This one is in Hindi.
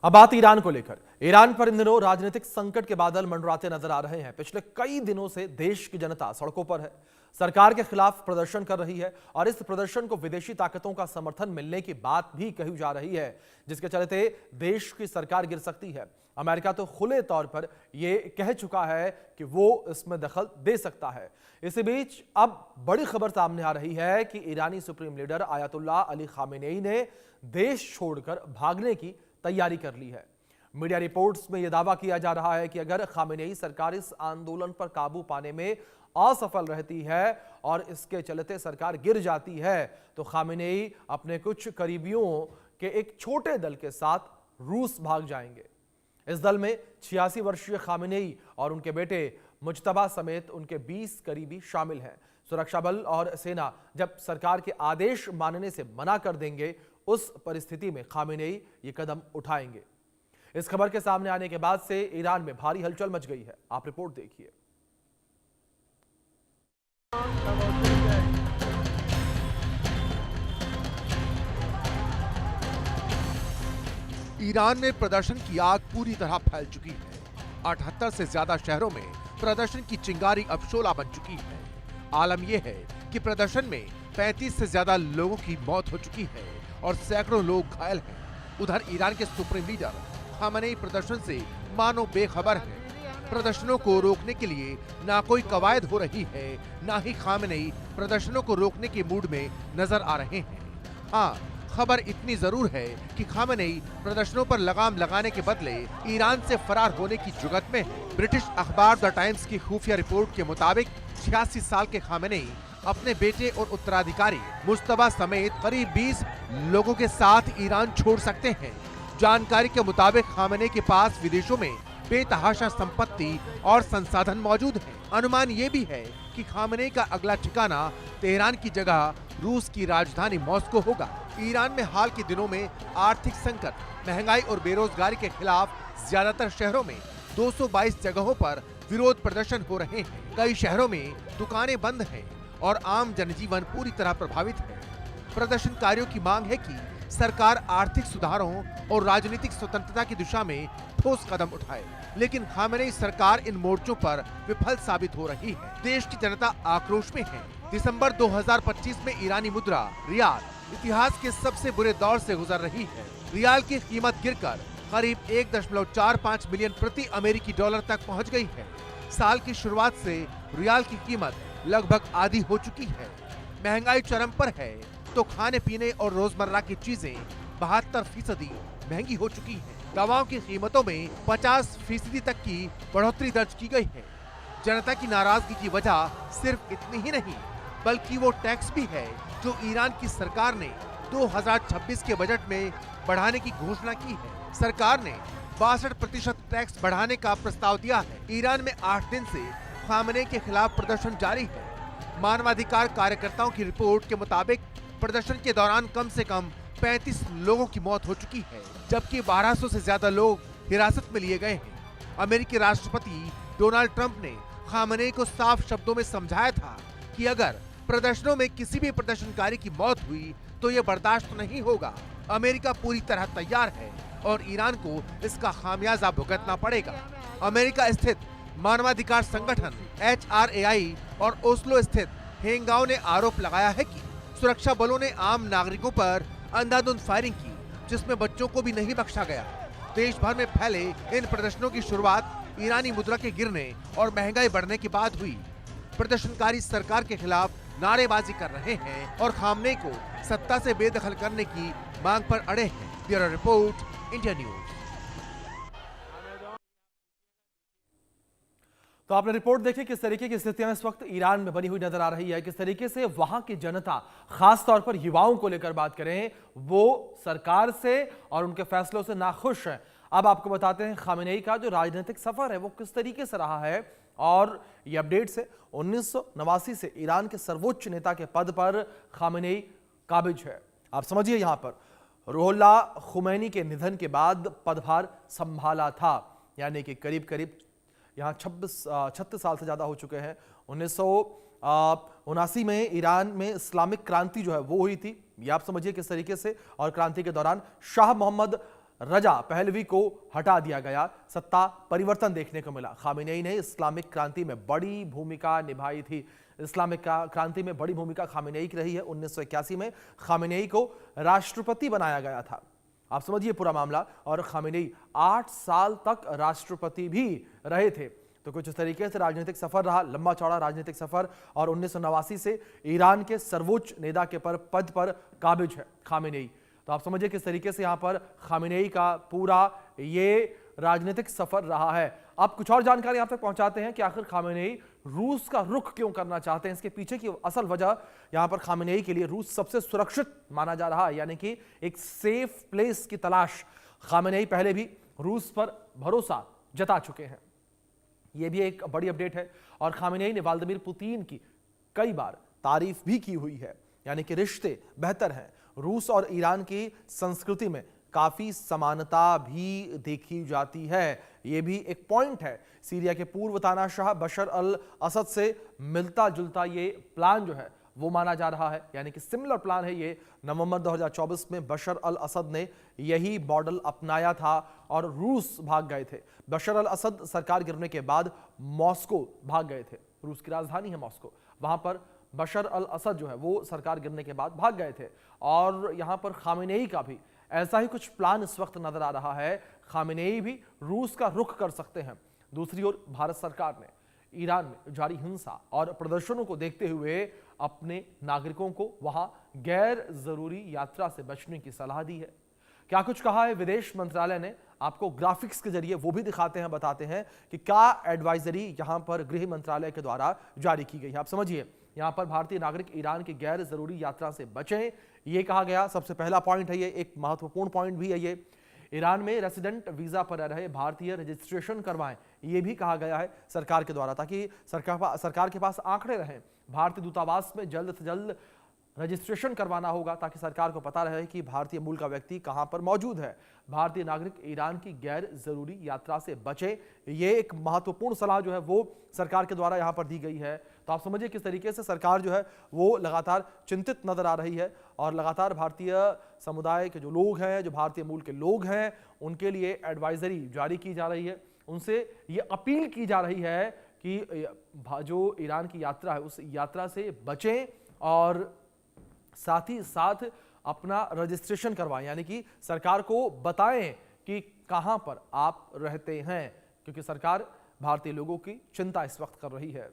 अब बात ईरान को लेकर। ईरान पर इन दिनों राजनीतिक संकट के बादल मंडराते नजर आ रहे हैं। पिछले कई दिनों से देश की जनता सड़कों पर है, सरकार के खिलाफ प्रदर्शन कर रही है और इस प्रदर्शन को विदेशी ताकतों का समर्थन मिलने की बात भी कही जा रही है, जिसके चलते देश की सरकार गिर सकती है। अमेरिका तो खुले तौर पर यह कह चुका है कि वो इसमें दखल दे सकता है। इसी बीच अब बड़ी खबर सामने आ रही है कि ईरानी supreme leader Ayatollah Ali Khamenei ने देश छोड़कर भागने की तैयारी कर ली है। मीडिया रिपोर्ट्स में यह दावा किया जा रहा है कि अगर खामेनेई सरकार इस आंदोलन पर काबू पाने में असफल रहती है और इसके चलते सरकार गिर जाती है तो खामेनेई अपने कुछ करीबियों के एक छोटे दल के साथ रूस भाग जाएंगे। इस दल में 86 वर्षीय खामेनेई और उनके बेटे मुज्तबा समेत उनके 20 करीबी शामिल हैं। सुरक्षा बल और सेना जब सरकार के आदेश मानने से मना कर देंगे, उस परिस्थिति में खामेनेई ये कदम उठाएंगे। इस खबर के सामने आने के बाद से ईरान में भारी हलचल मच गई है। आप रिपोर्ट देखिए। ईरान में प्रदर्शन की आग पूरी तरह फैल चुकी है। 78 से ज्यादा शहरों में प्रदर्शन की चिंगारी अब शोला बन चुकी है। आलम यह है कि प्रदर्शन में 35 से ज्यादा लोगों की मौत हो चुकी है और सैकड़ों लोग घायल हैं। उधर ईरान के सुप्रीम लीडर खामेनेई प्रदर्शन से मानो बेखबर हैं। प्रदर्शनों को रोकने के लिए ना कोई कवायद हो रही है, ना ही खामेनेई प्रदर्शनों को रोकने के मूड में नजर आ रहे हैं। हाँ, खबर इतनी जरूर है कि खामेनेई प्रदर्शनों पर लगाम लगाने के बदले ईरान से फरार होने की जुगत में है। ब्रिटिश अखबार द टाइम्स की खुफिया रिपोर्ट के मुताबिक 86 साल के खामेनेई अपने बेटे और उत्तराधिकारी मुज्तबा समेत करीब 20 लोगों के साथ ईरान छोड़ सकते हैं। जानकारी के मुताबिक खामेनेई के पास विदेशों में बेतहाशा संपत्ति और संसाधन मौजूद हैं। अनुमान ये भी है कि खामेनेई का अगला ठिकाना तेहरान की जगह रूस की राजधानी मॉस्को होगा। ईरान में हाल के दिनों में आर्थिक संकट, महंगाई और बेरोजगारी के खिलाफ ज्यादातर शहरों में 222 जगहों पर विरोध प्रदर्शन हो रहे हैं। कई शहरों में दुकानें बंद हैं और आम जनजीवन पूरी तरह प्रभावित है। प्रदर्शनकारियों की मांग है कि सरकार आर्थिक सुधारों और राजनीतिक स्वतंत्रता की दिशा में ठोस कदम उठाए, लेकिन खामेनेई सरकार इन मोर्चों पर विफल साबित हो रही है। देश की जनता आक्रोश में है। दिसंबर 2025 में ईरानी मुद्रा रियाल इतिहास के सबसे बुरे दौर से गुजर रही है। रियाल की कीमत गिरकर करीब 1.45 मिलियन प्रति अमेरिकी डॉलर तक पहुंच गई है। साल की शुरुआत से रियाल की कीमत लगभग आधी हो चुकी है। महंगाई चरम पर है तो खाने पीने और रोजमर्रा की चीजें 72% महंगी हो चुकी हैं। दवाओं की कीमतों में 50% तक की बढ़ोतरी दर्ज की गई है। जनता की नाराजगी की वजह सिर्फ इतनी ही नहीं, बल्कि वो टैक्स भी है जो ईरान की सरकार ने 2026 के बजट में बढ़ाने की घोषणा की है। सरकार ने 62% टैक्स बढ़ाने का प्रस्ताव दिया है। ईरान में 8 दिन से खामेनेई के खिलाफ प्रदर्शन जारी है। मानवाधिकार कार्यकर्ताओं की रिपोर्ट के मुताबिक प्रदर्शन के दौरान कम से कम 35 लोगों की मौत हो चुकी है, जबकि 1200 से ज्यादा लोग हिरासत में लिए गए हैं। अमेरिकी राष्ट्रपति डोनाल्ड ट्रंप ने खामेनेई को साफ शब्दों में समझाया था कि अगर प्रदर्शनों में किसी भी प्रदर्शनकारी की मौत हुई तो ये बर्दाश्त नहीं होगा। अमेरिका पूरी तरह तैयार है और ईरान को इसका खामियाजा भुगतना पड़ेगा। अमेरिका स्थित मानवाधिकार संगठन HRAI और ओस्लो स्थित हेंगाओ ने आरोप लगाया है कि सुरक्षा बलों ने आम नागरिकों पर अंधाधुंध फायरिंग की, जिसमें बच्चों को भी नहीं बख्शा गया। देश भर में फैले इन प्रदर्शनों की शुरुआत ईरानी मुद्रा के गिरने और महंगाई बढ़ने के बाद हुई। प्रदर्शनकारी सरकार के खिलाफ नारेबाजी कर रहे हैं और खामेनेई को सत्ता से बेदखल करने की मांग पर अड़े हैं। Bureau report, India news. तो आपने रिपोर्ट देखी किस तरीके की स्थितियां इस वक्त ईरान में बनी हुई नजर आ रही है, किस तरीके से वहां की जनता, खास तौर पर युवाओं को लेकर बात करें, वो सरकार से और उनके फैसलों से नाखुश हैं। अब आपको बताते हैं खामेनेई का जो राजनीतिक सफर है वो किस तरीके से रहा है और ये अपडेट से 1989 से ईरान के सर्वोच्च नेता के पद पर खामेनेई काबिज है। आप समझिए, यहां पर रूहुल्लाह खुमैनी के निधन के बाद पदभार संभाला था, यानी कि करीब करीब यहाँ 36 साल से ज़्यादा हो चुके हैं। 1979 में ईरान में इस्लामिक क्रांति जो है वो हुई थी, ये आप समझिए किस तरीके से। और क्रांति के दौरान शाह मोहम्मद रजा पहलवी को हटा दिया गया, सत्ता परिवर्तन देखने को मिला। खामेनेई ने इस्लामिक क्रांति में बड़ी भूमिका निभाई थी। इस्लामिक क्रांति में बड़ी भूमिका खामेनेई की रही है। 1981 में खामेनेई को राष्ट्रपति बनाया गया था। आप समझिए पूरा मामला। और खामेनेई 8 साल तक राष्ट्रपति भी रहे थे। तो कुछ इस तरीके से राजनीतिक सफर रहा, लंबा चौड़ा राजनीतिक सफर। और 1989 से ईरान के सर्वोच्च नेता के पद पर काबिज है खामेनेई। तो आप समझिए किस तरीके से यहां पर खामेनेई का पूरा ये राजनीतिक सफर रहा है। अब कुछ और जानकारी आप तक पहुंचाते हैं कि आखिर खामेनेई रूस का रुख क्यों करना चाहते हैं। इसके पीछे की असल वजह, यहां पर खामेनेई के लिए रूस सबसे सुरक्षित माना जा रहा है, यानी कि एक सेफ प्लेस की तलाश। खामेनेई पहले भी रूस पर भरोसा जता चुके हैं। यह भी एक बड़ी अपडेट है। और खामेनेई ने व्लादिमीर पुतिन की कई बार तारीफ भी की हुई है, यानी कि रिश्ते बेहतर हैं। रूस और ईरान की संस्कृति में काफी समानता भी देखी जाती है, यह भी एक पॉइंट है। सीरिया के पूर्व तानाशाह बशर अल असद से मिलता जुलता ये प्लान जो है वो माना जा रहा है, यानी कि सिमिलर प्लान है ये। नवंबर 2024 में बशर अल असद ने यही मॉडल अपनाया था और रूस भाग गए थे। बशर अल असद सरकार गिरने के बाद मॉस्को भाग गए थे। रूस की राजधानी है मॉस्को। वहां पर बशर अल असद जो है वो सरकार गिरने के बाद भाग गए थे। और यहां पर खामेनेई का भी ऐसा ही कुछ प्लान इस वक्त नजर आ रहा है। खामेनेई भी रूस का रुख कर सकते हैं। दूसरी ओर भारत सरकार ने ईरान में जारी हिंसा और प्रदर्शनों को देखते हुए अपने नागरिकों को वहां गैर जरूरी यात्रा से बचने की सलाह दी है। क्या कुछ कहा है विदेश मंत्रालय ने, आपको ग्राफिक्स के जरिए वो भी दिखाते हैं, बताते हैं कि क्या एडवाइजरी यहां पर गृह मंत्रालय के द्वारा जारी की गई है। आप समझिए, यहां पर भारतीय नागरिक ईरान की गैर जरूरी यात्रा से बचें, ये कहा गया। सबसे पहला पॉइंट है ये, एक महत्वपूर्ण पॉइंट भी है ये। ईरान में रेसिडेंट वीजा पर रह रहे भारतीय रजिस्ट्रेशन करवाएं, ये भी कहा गया है सरकार के द्वारा, ताकि सरकार के पास आंकड़े रहें। भारतीय दूतावास में जल्द से जल्द रजिस्ट्रेशन करवाना होगा, ताकि सरकार को पता रहे कि भारतीय मूल का व्यक्ति कहां पर मौजूद है। भारतीय नागरिक ईरान की गैर जरूरी यात्रा से बचे, ये एक महत्वपूर्ण सलाह जो है वो सरकार के द्वारा यहां पर दी गई है। तो आप समझिए किस तरीके से सरकार जो है वो लगातार चिंतित नजर आ रही है और लगातार भारतीय समुदाय के जो लोग हैं, जो भारतीय मूल के लोग हैं, उनके लिए एडवाइजरी जारी की जा रही है। उनसे ये अपील की जा रही है कि जो ईरान की यात्रा है उस यात्रा से बचें और साथ ही साथ अपना रजिस्ट्रेशन करवाएं, यानी कि सरकार को बताएं कि कहां पर आप रहते हैं, क्योंकि सरकार भारतीय लोगों की चिंता इस वक्त कर रही है।